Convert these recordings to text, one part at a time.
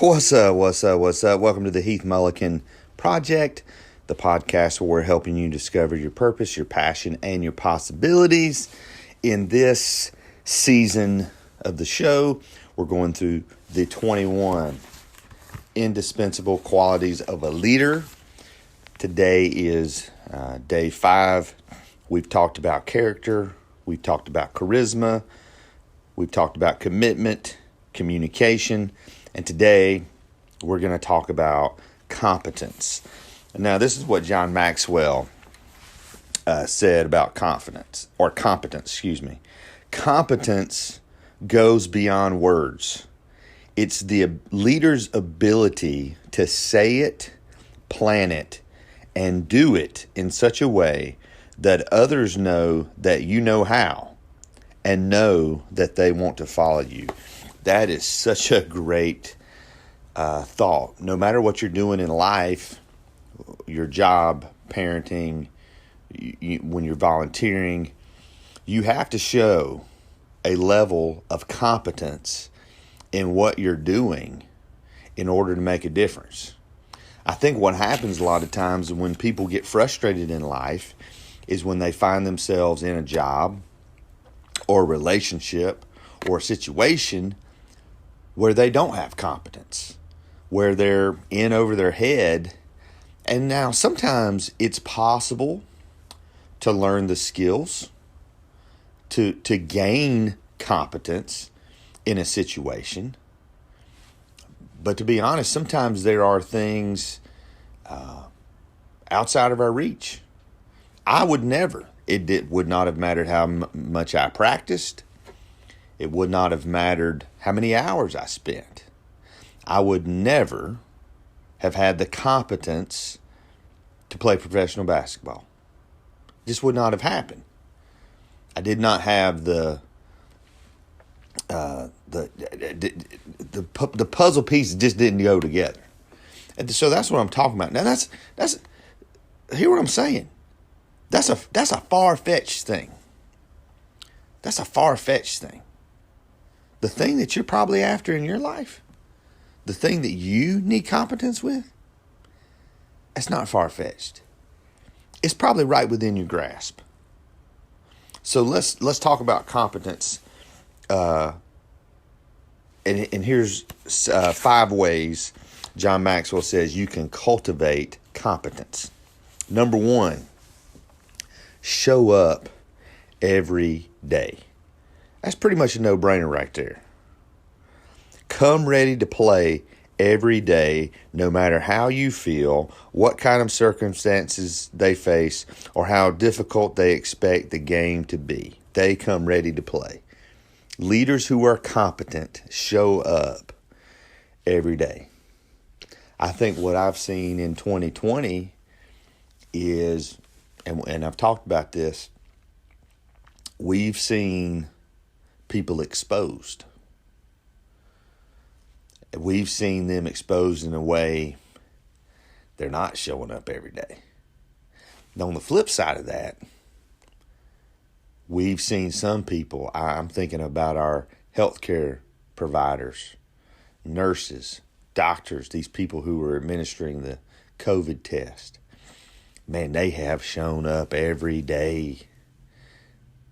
What's up? What's up? What's up? Welcome to the Heath Mullikin Project, the podcast where we're helping you discover your purpose, your passion, and your possibilities. In this season of the show, we're going through the 21 Indispensable Qualities of a Leader. Today is day 5. We've talked about character. We've talked about charisma. We've talked about commitment, communication. And today, we're going to talk about competence. Now, this is what John Maxwell said about competence. Competence goes beyond words. It's the leader's ability to say it, plan it, and do it in such a way that others know that you know how and know that they want to follow you. That is such a great thought. No matter what you're doing in life, your job, parenting, when you're volunteering, you have to show a level of competence in what you're doing in order to make a difference. I think what happens a lot of times when people get frustrated in life is when they find themselves in a job or a relationship or a situation where they don't have competence, where they're in over their head. And now sometimes it's possible to learn the skills, to gain competence in a situation. But to be honest, sometimes there are things outside of our reach. I would never. It would not have mattered how much I practiced. It would not have mattered how many hours I spent. I would never have had the competence to play professional basketball. This would not have happened. I did not have the puzzle pieces just didn't go together. And so that's what I'm talking about. Now that's hear what I'm saying. That's a far-fetched thing. That's a far-fetched thing. The thing that you're probably after in your life, the thing that you need competence with, it's not far-fetched. It's probably right within your grasp. So let's talk about competence. And here's 5 ways John Maxwell says you can cultivate competence. Number 1, show up every day. That's pretty much a no-brainer right there. Come ready to play every day, no matter how you feel, what kind of circumstances they face, or how difficult they expect the game to be. They come ready to play. Leaders who are competent show up every day. I think what I've seen in 2020 is, and I've talked about this, we've seen people exposed. We've seen them exposed in a way they're not showing up every day. And on the flip side of that, we've seen some people, I'm thinking about our healthcare providers, nurses, doctors, these people who are administering the COVID test. Man, they have shown up every day.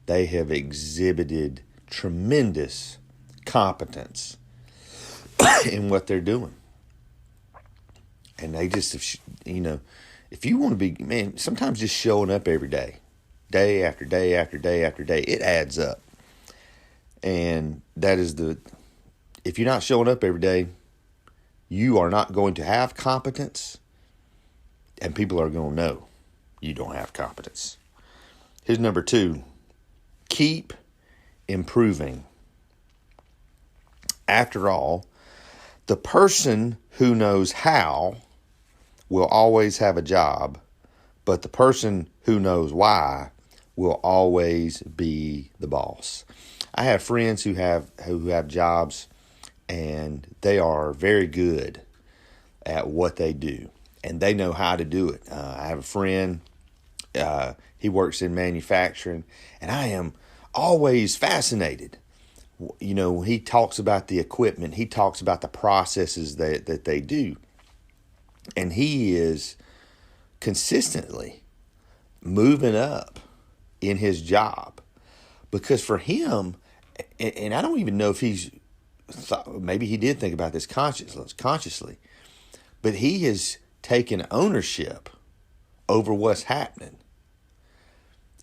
They have exhibited tremendous competence in what they're doing. And they just, if you want to be, man, sometimes just showing up every day, day after day after day after day, it adds up. And that is if you're not showing up every day, you are not going to have competence, and people are going to know you don't have competence. Here's number 2. Keep improving. After all, the person who knows how will always have a job, but the person who knows why will always be the boss. I have friends who have jobs, and they are very good at what they do, and they know how to do it. I have a friend, he works in manufacturing, and I am always fascinated He talks about the equipment. He talks about the processes that they do. And he is consistently moving up in his job, because for him, and I don't even know if maybe he did think about this consciously, but he has taken ownership over what's happening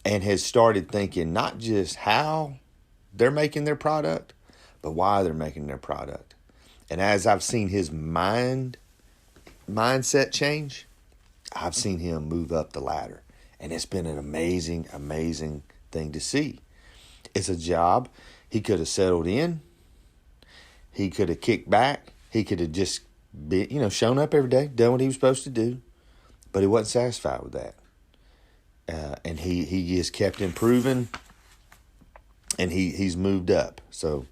and has started thinking not just how they're making their product, but why they're making their product. And as I've seen his mindset change, I've seen him move up the ladder. And it's been an amazing, amazing thing to see. It's a job he could have settled in. He could have kicked back. He could have just shown up every day, done what he was supposed to do. But he wasn't satisfied with that. And he just kept improving. And he's moved up. So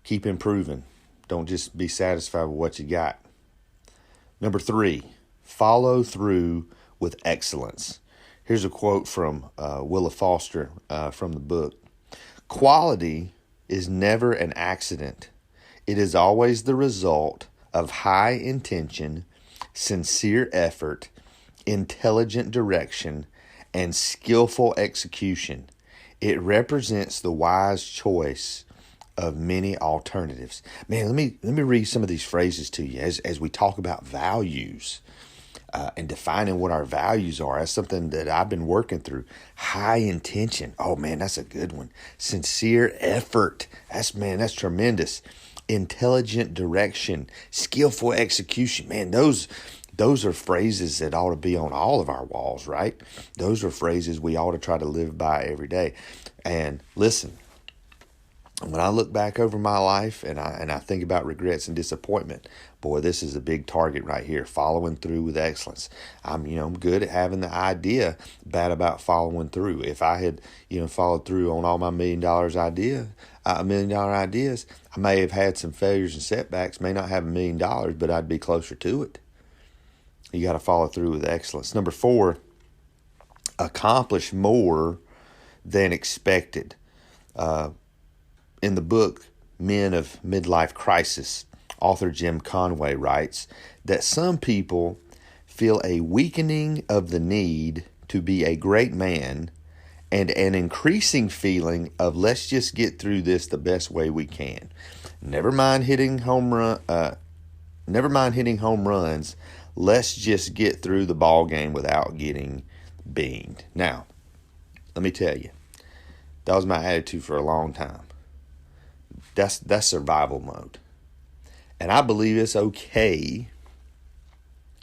keep improving. Don't just be satisfied with what you got. Number 3, follow through with excellence. Here's a quote from Willa Foster from the book. Quality is never an accident. It is always the result of high intention, sincere effort, intelligent direction, and skillful execution. It represents the wise choice of many alternatives. Man, let me read some of these phrases to you as we talk about values and defining what our values are. That's something that I've been working through. High intention. Oh man, that's a good one. Sincere effort. That's tremendous. Intelligent direction. Skillful execution. Man, those are phrases that ought to be on all of our walls, right? Those are phrases we ought to try to live by every day. And listen, when I look back over my life and I think about regrets and disappointment, boy, this is a big target right here. Following through with excellence. I'm good at having the idea, bad about following through. If I had, followed through on all my $1 million ideas, I may have had some failures and setbacks. May not have $1 million, but I'd be closer to it. You got to follow through with excellence. Number 4, accomplish more than expected. In the book, Men of Midlife Crisis, author Jim Conway writes that some people feel a weakening of the need to be a great man and an increasing feeling of let's just get through this the best way we can. Never mind hitting home runs. Let's just get through the ball game without getting beamed. Now, let me tell you, that was my attitude for a long time. That's survival mode. And I believe it's okay.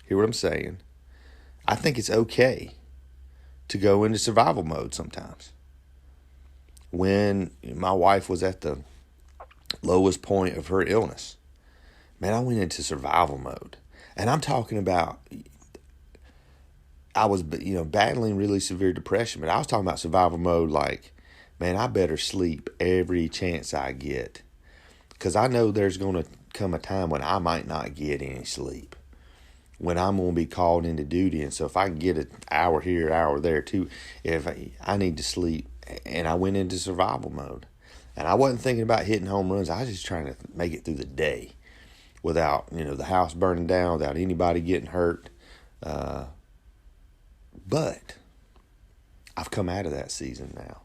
Hear what I'm saying? I think it's okay to go into survival mode sometimes. When my wife was at the lowest point of her illness, man, I went into survival mode. And I'm talking about, I was, battling really severe depression, but I was talking about survival mode like, man, I better sleep every chance I get, because I know there's going to come a time when I might not get any sleep, when I'm going to be called into duty. And so if I can get an hour here, an hour there too, if I need to sleep. And I went into survival mode. And I wasn't thinking about hitting home runs. I was just trying to make it through the day without, the house burning down, without anybody getting hurt. But I've come out of that season now.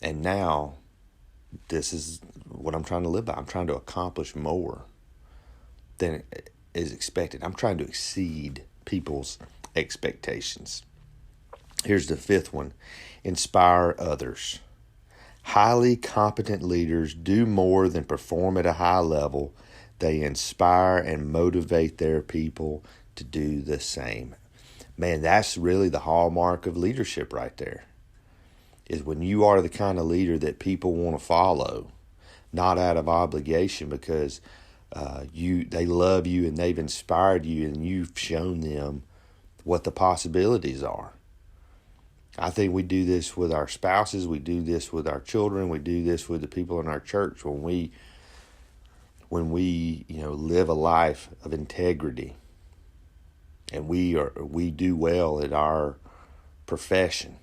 And now, this is what I'm trying to live by. I'm trying to accomplish more than is expected. I'm trying to exceed people's expectations. Here's the 5th one. Inspire others. Highly competent leaders do more than perform at a high level. They inspire and motivate their people to do the same. Man, that's really the hallmark of leadership right there. Is when you are the kind of leader that people want to follow, not out of obligation, because they love you and they've inspired you and you've shown them what the possibilities are. I think we do this with our spouses, we do this with our children, we do this with the people in our church when we live a life of integrity and we do well at our profession.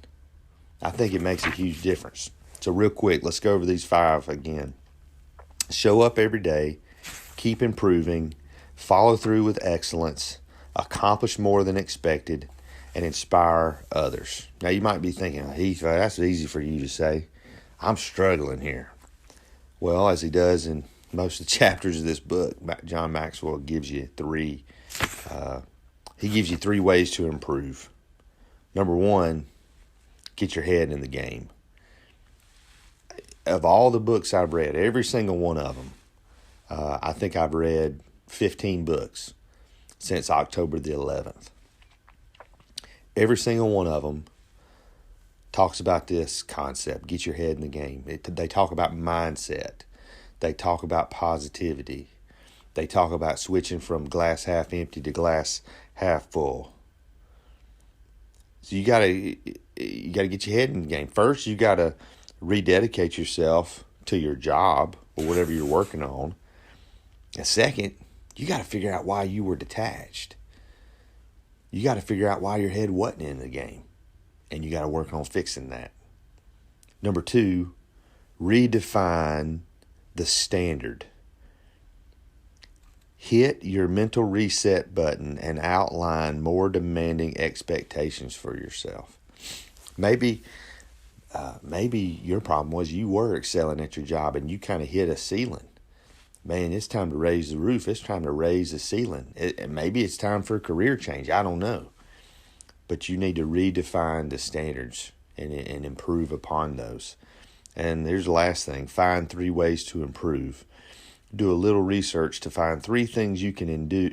I think it makes a huge difference. So real quick, let's go over these 5 again. Show up every day, keep improving, follow through with excellence, accomplish more than expected, and inspire others. Now you might be thinking, Heath, that's easy for you to say. I'm struggling here. Well, as he does in most of the chapters of this book, John Maxwell gives you 3. He gives you 3 ways to improve. Number 1, get your head in the game. Of all the books I've read, every single one of them, I think I've read 15 books since October the 11th. Every single one of them talks about this concept, get your head in the game. They talk about mindset. They talk about positivity. They talk about switching from glass half empty to glass half full. So you gotta get your head in the game. First, you gotta rededicate yourself to your job or whatever you're working on. And second, you got to figure out why you were detached. You got to figure out why your head wasn't in the game. And you got to work on fixing that. Number 2, redefine the standard. Hit your mental reset button and outline more demanding expectations for yourself. Maybe your problem was you were excelling at your job and you kind of hit a ceiling. Man, it's time to raise the roof. It's time to raise the ceiling. Maybe it's time for a career change. I don't know. But you need to redefine the standards and improve upon those. And there's the last thing. Find 3 ways to improve. Do a little research to find 3 things you can do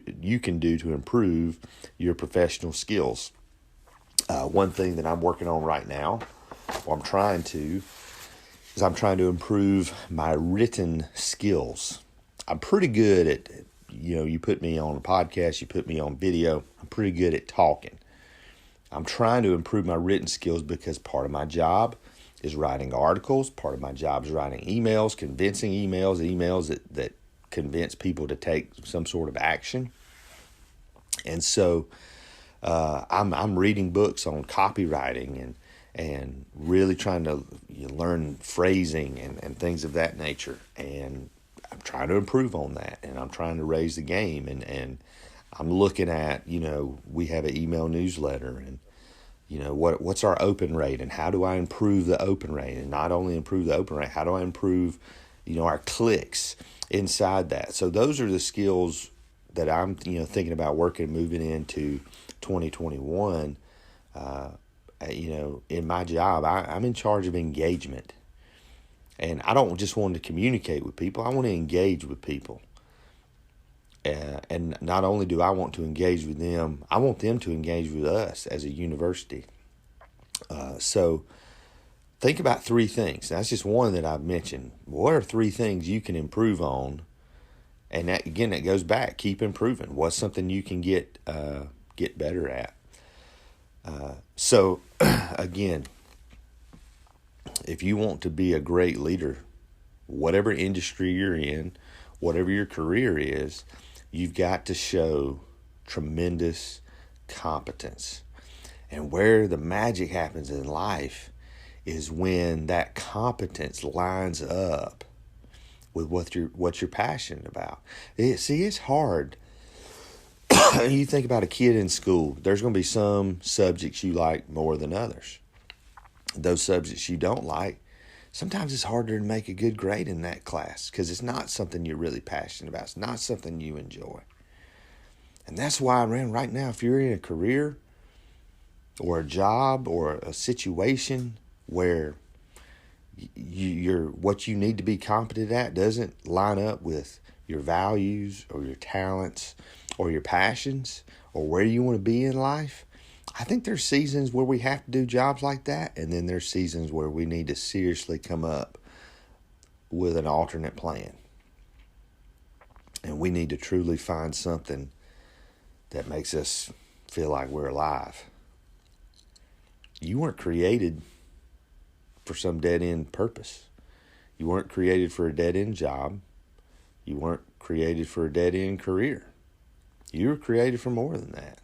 to improve your professional skills. One thing that I'm working on right now, or I'm trying to improve my written skills. I'm pretty good at, you put me on a podcast, you put me on video, I'm pretty good at talking. I'm trying to improve my written skills because part of my job is writing articles. Part of my job is writing emails, convincing emails that convince people to take some sort of action. And so I'm reading books on copywriting and really trying to learn phrasing and things of that nature. And I'm trying to improve on that, and I'm trying to raise the game. And I'm looking at, we have an email newsletter, and what's our open rate, and how do I improve the open rate? And not only improve the open rate, how do I improve, our clicks inside that? So those are the skills that I'm, thinking about moving into 2021. In my job, I'm in charge of engagement. And I don't just want to communicate with people, I want to engage with people. And not only do I want to engage with them, I want them to engage with us as a university. So think about 3 things. That's just one that I've mentioned. What are 3 things you can improve on? And that goes back. Keep improving. What's something you can get better at? So again, if you want to be a great leader, whatever industry you're in, whatever your career is, you've got to show tremendous competence. And where the magic happens in life is when that competence lines up with what you're passionate about. It's hard. You think about a kid in school, there's going to be some subjects you like more than others. Those subjects you don't like, sometimes it's harder to make a good grade in that class because it's not something you're really passionate about. It's not something you enjoy. And that's why right now, if you're in a career or a job or a situation where what you need to be competent at doesn't line up with your values or your talents or your passions or where you want to be in life, I think there's seasons where we have to do jobs like that, and then there's seasons where we need to seriously come up with an alternate plan. And we need to truly find something that makes us feel like we're alive. You weren't created for some dead-end purpose. You weren't created for a dead-end job. You weren't created for a dead-end career. You were created for more than that.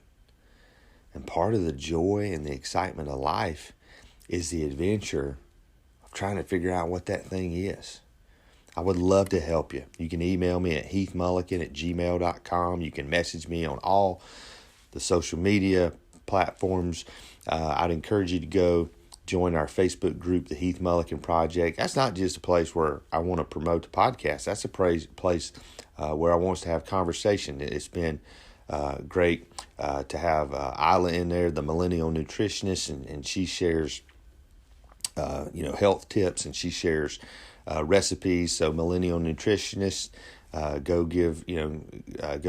And part of the joy and the excitement of life is the adventure of trying to figure out what that thing is. I would love to help you. You can email me at heathmullikin@gmail.com. You can message me on all the social media platforms. I'd encourage you to go join our Facebook group, the Heath Mullikin Project. That's not just a place where I want to promote the podcast. That's a place where I want us to have conversation. It's been great to have Isla in there, the millennial nutritionist, and she shares health tips, and she shares recipes. So millennial nutritionist, go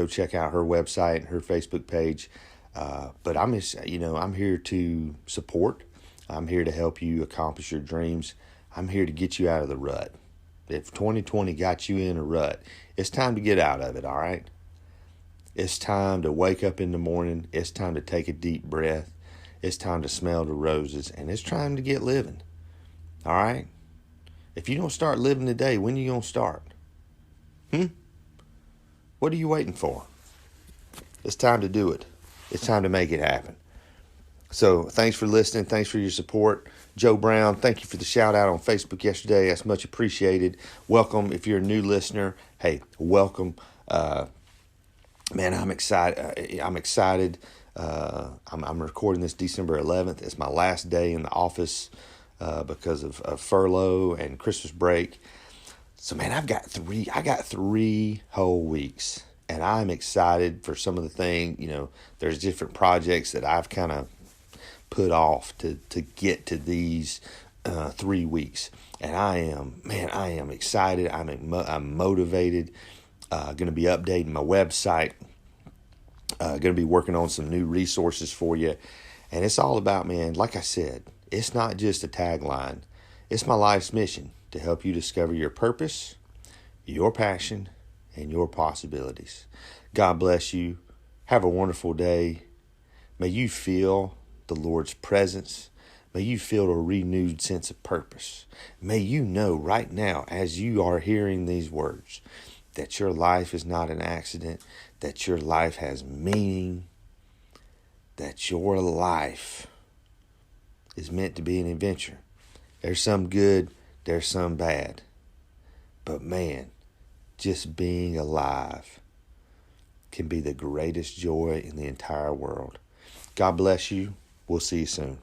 check out her website and her Facebook page. But I'm here to support. I'm here to help you accomplish your dreams. I'm here to get you out of the rut. If 2020 got you in a rut, it's time to get out of it, all right? It's time to wake up in the morning. It's time to take a deep breath. It's time to smell the roses, and it's time to get living, all right? If you don't start living today, when are you going to start? What are you waiting for? It's time to do it. It's time to make it happen. So thanks for listening. Thanks for your support. Joe Brown, thank you for the shout out on Facebook yesterday. That's much appreciated. Welcome. If you're a new listener, hey, welcome. Man, I'm excited. I'm recording this December 11th. It's my last day in the office because of furlough and Christmas break. So man, I got 3 whole weeks, and I'm excited for some of the things. There's different projects that I've kind of put off to get to these 3 weeks, and I am excited. I'm motivated. Going to be updating my website. Going to be working on some new resources for you, and it's all about, man. Like I said, it's not just a tagline. It's my life's mission to help you discover your purpose, your passion, and your possibilities. God bless you. Have a wonderful day. May you feel the Lord's presence. May you feel a renewed sense of purpose. May you know right now, as you are hearing these words, that your life is not an accident, that your life has meaning, that your life is meant to be an adventure. There's some good, there's some bad. But man, just being alive can be the greatest joy in the entire world. God bless you. We'll see you soon.